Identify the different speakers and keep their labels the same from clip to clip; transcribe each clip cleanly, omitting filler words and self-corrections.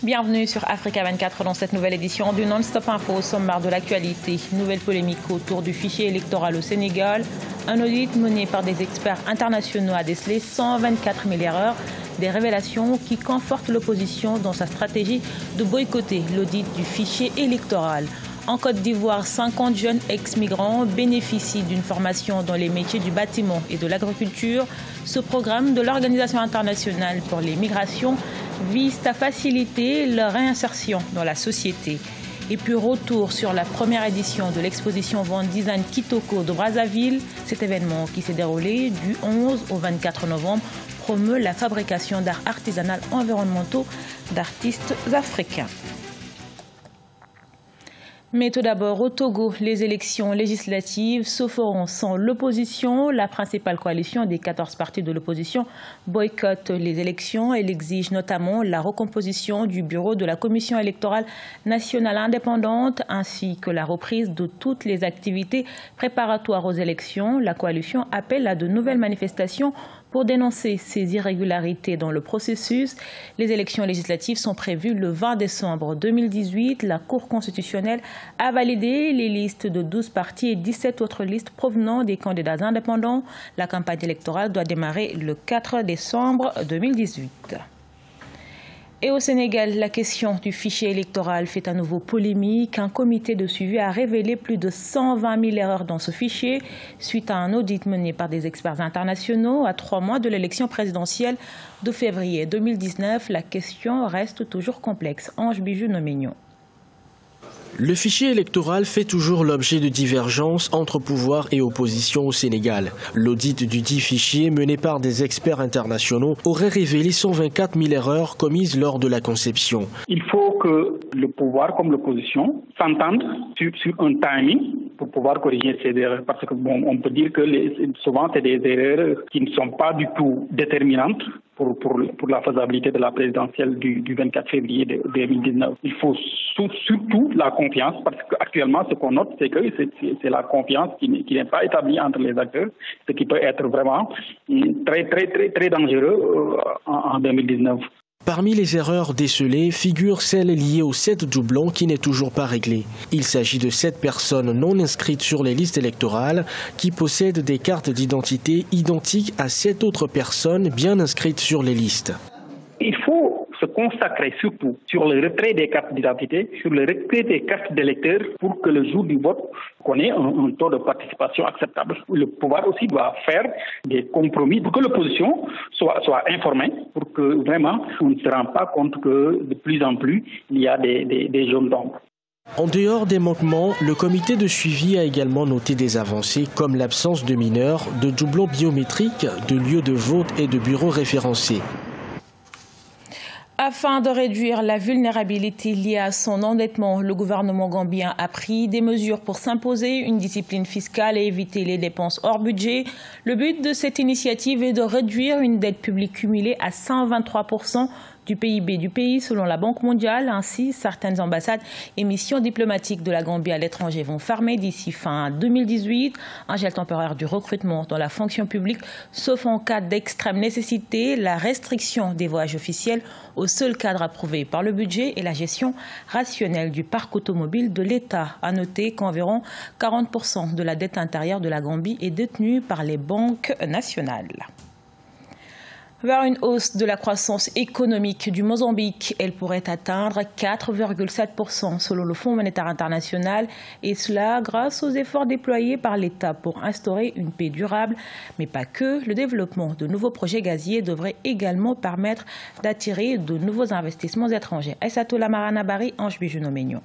Speaker 1: Bienvenue sur Africa 24 dans cette nouvelle édition du Non-Stop Info au sommaire de l'actualité. Nouvelle polémique autour du fichier électoral au Sénégal. Un audit mené par des experts internationaux a décelé 124 000 erreurs. Des révélations qui confortent l'opposition dans sa stratégie de boycotter l'audit du fichier électoral. En Côte d'Ivoire, 50 jeunes ex-migrants bénéficient d'une formation dans les métiers du bâtiment et de l'agriculture. Ce programme de l'Organisation internationale pour les migrations vise à faciliter leur réinsertion dans la société. Et puis retour sur la première édition de l'exposition Vente Design Kitoko de Brazzaville. Cet événement qui s'est déroulé du 11 au 24 novembre promeut la fabrication d'art artisanal environnementaux d'artistes africains. Mais tout d'abord, au Togo, les élections législatives se feront sans l'opposition. La principale coalition des 14 partis de l'opposition boycotte les élections. Elle exige notamment la recomposition du bureau de la Commission électorale nationale indépendante ainsi que la reprise de toutes les activités préparatoires aux élections. La coalition appelle à de nouvelles manifestations pour dénoncer ces irrégularités dans le processus. Les élections législatives sont prévues le 20 décembre 2018. La Cour constitutionnelle a validé les listes de 12 partis et 17 autres listes provenant des candidats indépendants. La campagne électorale doit démarrer le 4 décembre 2018. Et au Sénégal, la question du fichier électoral fait à nouveau polémique. Un comité de suivi a révélé plus de 120 000 erreurs dans ce fichier suite à un audit mené par des experts internationaux à 3 mois de l'élection présidentielle de février 2019. La question reste toujours complexe. Ange Bijou Nomignon.
Speaker 2: Le fichier électoral fait toujours l'objet de divergences entre pouvoir et opposition au Sénégal. L'audit du dit fichier mené par des experts internationaux aurait révélé 124 000 erreurs commises lors de la conception.
Speaker 3: Il faut que le pouvoir comme l'opposition s'entendent sur un timing pour pouvoir corriger ces erreurs. Parce que on peut dire que souvent c'est des erreurs qui ne sont pas du tout déterminantes pour la faisabilité de la présidentielle du 24 février 2019. Il faut surtout la confiance, parce qu'actuellement, ce qu'on note, c'est que c'est la confiance qui n'est pas établie entre les acteurs, ce qui peut être vraiment très dangereux en 2019.
Speaker 2: Parmi les erreurs décelées figure celle liée aux 7 doublons qui n'est toujours pas réglée. Il s'agit de 7 personnes non inscrites sur les listes électorales qui possèdent des cartes d'identité identiques à 7 autres personnes bien inscrites sur les listes.
Speaker 3: Il faut se consacrer surtout sur le retrait des cartes d'identité, sur le retrait des cartes d'électeurs pour que le jour du vote, qu'on ait un taux de participation acceptable. Le pouvoir aussi doit faire des compromis pour que l'opposition soit informée, pour que vraiment on ne se rende pas compte que de plus en plus il y a des zones d'ombre.
Speaker 2: En dehors des manquements, le comité de suivi a également noté des avancées comme l'absence de mineurs, de doublons biométriques, de lieux de vote et de bureaux référencés.
Speaker 1: Afin de réduire la vulnérabilité liée à son endettement, le gouvernement gambien a pris des mesures pour s'imposer une discipline fiscale et éviter les dépenses hors budget. Le but de cette initiative est de réduire une dette publique cumulée à 123% du PIB du pays selon la Banque mondiale. Ainsi, certaines ambassades et missions diplomatiques de la Gambie à l'étranger vont fermer d'ici fin 2018. Un gel temporaire du recrutement dans la fonction publique, sauf en cas d'extrême nécessité, la restriction des voyages officiels au seul cadre approuvé par le budget et la gestion rationnelle du parc automobile de l'État. À noter qu'environ 40% de la dette intérieure de la Gambie est détenue par les banques nationales. Vers une hausse de la croissance économique du Mozambique, elle pourrait atteindre 4,7% selon le Fonds monétaire international, et cela grâce aux efforts déployés par l'État pour instaurer une paix durable. Mais pas que, le développement de nouveaux projets gaziers devrait également permettre d'attirer de nouveaux investissements étrangers. Aïssatou Lamaranabari, Ange Bijou Nomignon.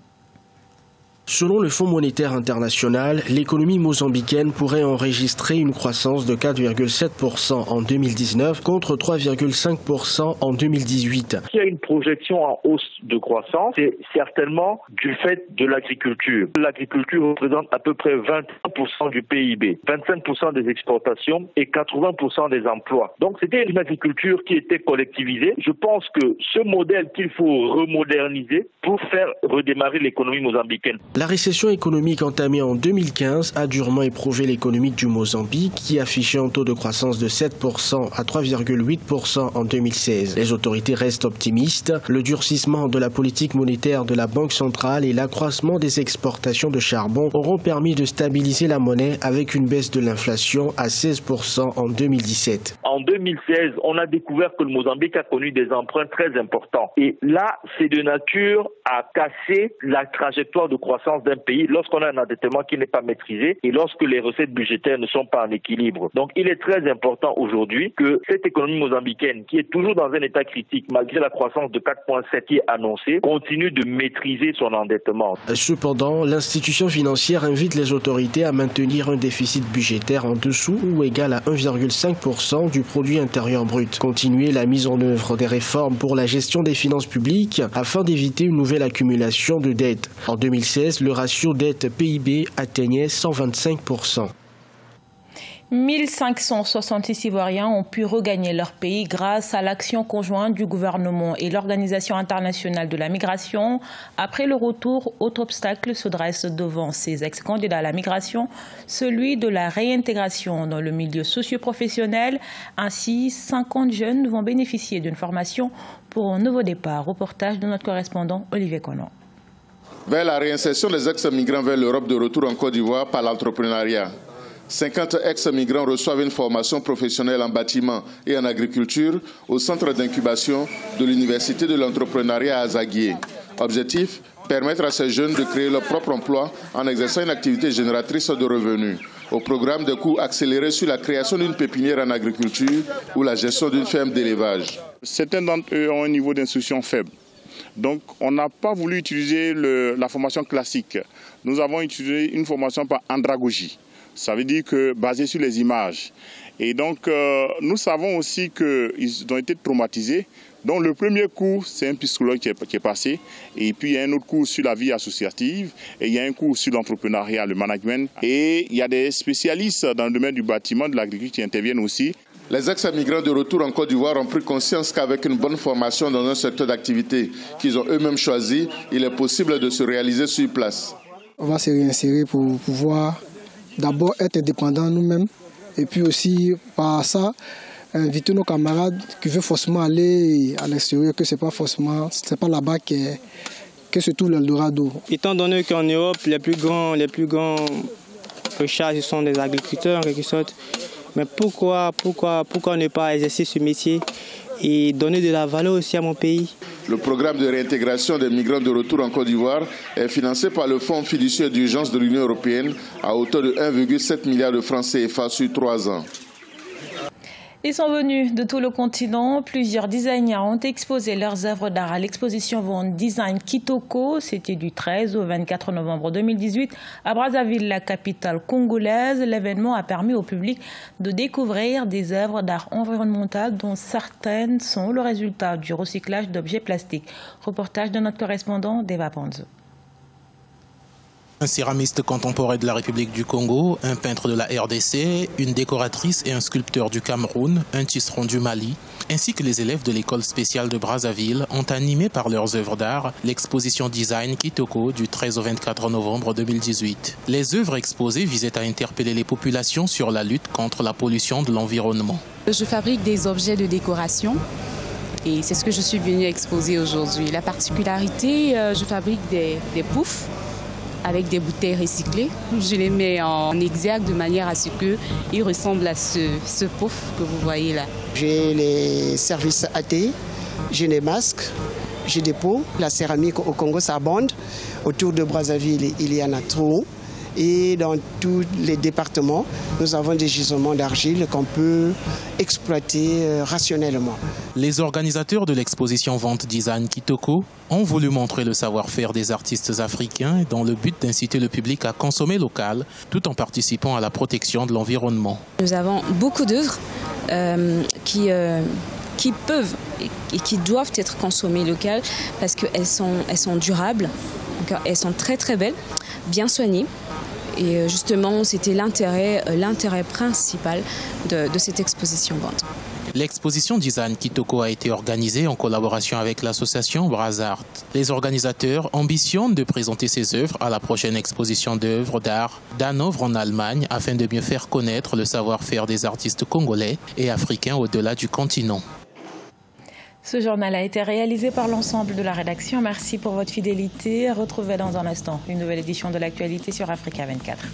Speaker 2: Selon le Fonds monétaire international, l'économie mozambicaine pourrait enregistrer une croissance de 4,7% en 2019 contre 3,5% en 2018.
Speaker 4: S'il y a une projection en hausse de croissance, c'est certainement du fait de l'agriculture. L'agriculture représente à peu près 20% du PIB, 25% des exportations et 80% des emplois. Donc c'était une agriculture qui était collectivisée. Je pense que ce modèle qu'il faut remoderniser pour faire redémarrer l'économie mozambicaine.
Speaker 2: La récession économique entamée en 2015 a durement éprouvé l'économie du Mozambique qui affichait un taux de croissance de 7% à 3,8% en 2016. Les autorités restent optimistes. Le durcissement de la politique monétaire de la Banque centrale et l'accroissement des exportations de charbon auront permis de stabiliser la monnaie avec une baisse de l'inflation à 16% en 2017.
Speaker 4: En 2016, on a découvert que le Mozambique a connu des emprunts très importants. Et là, c'est de nature à casser la trajectoire de croissance d'un pays lorsqu'on a un endettement qui n'est pas maîtrisé et lorsque les recettes budgétaires ne sont pas en équilibre. Donc il est très important aujourd'hui que cette économie mozambicaine, qui est toujours dans un état critique malgré la croissance de 4,7 qui est annoncée, continue de maîtriser son endettement.
Speaker 2: Cependant, l'institution financière invite les autorités à maintenir un déficit budgétaire en dessous ou égal à 1,5% du produit intérieur brut. Continuer la mise en œuvre des réformes pour la gestion des finances publiques afin d'éviter une nouvelle accumulation de dettes. En 2016, le ratio dette-PIB atteignait 125%.
Speaker 1: 1566 Ivoiriens ont pu regagner leur pays grâce à l'action conjointe du gouvernement et l'Organisation internationale de la migration. Après le retour, autre obstacle se dresse devant ces ex-candidats à la migration, celui de la réintégration dans le milieu socio-professionnel. Ainsi, 50 jeunes vont bénéficier d'une formation pour un nouveau départ. Reportage de notre correspondant Olivier Conan.
Speaker 5: Vers la réinsertion des ex-migrants vers l'Europe de retour en Côte d'Ivoire par l'entrepreneuriat. 50 ex-migrants reçoivent une formation professionnelle en bâtiment et en agriculture au centre d'incubation de l'Université de l'entrepreneuriat à Zaguié. Objectif, permettre à ces jeunes de créer leur propre emploi en exerçant une activité génératrice de revenus. Au programme de cours accélérés sur la création d'une pépinière en agriculture ou la gestion d'une ferme d'élevage.
Speaker 6: Certains d'entre eux ont un niveau d'instruction faible. Donc, on n'a pas voulu utiliser la formation classique. Nous avons utilisé une formation par andragogie. Ça veut dire que basée sur les images. Et donc, nous savons aussi qu'ils ont été traumatisés. Donc, le premier cours, c'est un psychologue qui est passé. Et puis, il y a un autre cours sur la vie associative. Et il y a un cours sur l'entrepreneuriat, le management. Et il y a des spécialistes dans le domaine du bâtiment, de l'agriculture qui interviennent aussi.
Speaker 5: Les ex-migrants de retour en Côte d'Ivoire ont pris conscience qu'avec une bonne formation dans un secteur d'activité qu'ils ont eux-mêmes choisi, il est possible de se réaliser sur place.
Speaker 7: On va se réinsérer pour pouvoir d'abord être indépendants nous-mêmes et puis aussi par ça inviter nos camarades qui veulent forcément aller à l'extérieur, que c'est pas là-bas que se trouve l'Eldorado.
Speaker 8: Étant donné qu'en Europe, les plus grands recharges sont des agriculteurs en quelque sorte. Mais pourquoi ne pas exercer ce métier et donner de la valeur aussi à mon pays?
Speaker 5: Le programme de réintégration des migrants de retour en Côte d'Ivoire est financé par le Fonds fiduciaire d'urgence de l'Union européenne à hauteur de 1,7 milliard de francs CFA sur 3 ans.
Speaker 1: Ils sont venus de tout le continent. Plusieurs designers ont exposé leurs œuvres d'art à l'exposition Vente Design Kitoko. C'était du 13 au 24 novembre 2018 à Brazzaville, la capitale congolaise. L'événement a permis au public de découvrir des œuvres d'art environnemental dont certaines sont le résultat du recyclage d'objets plastiques. Reportage de notre correspondant Deva Panzo.
Speaker 9: Un céramiste contemporain de la République du Congo, un peintre de la RDC, une décoratrice et un sculpteur du Cameroun, un tisserand du Mali, ainsi que les élèves de l'école spéciale de Brazzaville ont animé par leurs œuvres d'art l'exposition Design Kitoko du 13 au 24 novembre 2018. Les œuvres exposées visaient à interpeller les populations sur la lutte contre la pollution de l'environnement.
Speaker 10: Je fabrique des objets de décoration. Et c'est ce que je suis venue exposer aujourd'hui. La particularité, je fabrique des poufs avec des bouteilles recyclées. Je les mets en exergue de manière à ce qu'ils ressemblent à ce pouf que vous voyez là.
Speaker 11: J'ai les services AT, j'ai des masques, j'ai des pots. La céramique au Congo, ça abonde. Autour de Brazzaville, il y en a trop. Et dans tous les départements, nous avons des gisements d'argile qu'on peut exploiter rationnellement.
Speaker 9: Les organisateurs de l'exposition Vente Design Kitoko ont voulu montrer le savoir-faire des artistes africains dans le but d'inciter le public à consommer local tout en participant à la protection de l'environnement.
Speaker 10: Nous avons beaucoup d'œuvres qui peuvent et qui doivent être consommées locales parce qu'elles sont durables, elles sont très très belles, bien soignées. Et justement, c'était l'intérêt principal de cette exposition Vente.
Speaker 9: L'exposition Design Kitoko a été organisée en collaboration avec l'association Brazart. Les organisateurs ambitionnent de présenter ces œuvres à la prochaine exposition d'œuvres d'art d'Hanovre en Allemagne afin de mieux faire connaître le savoir-faire des artistes congolais et africains au-delà du continent.
Speaker 1: Ce journal a été réalisé par l'ensemble de la rédaction. Merci pour votre fidélité. Retrouvez dans un instant une nouvelle édition de l'actualité sur Africa 24.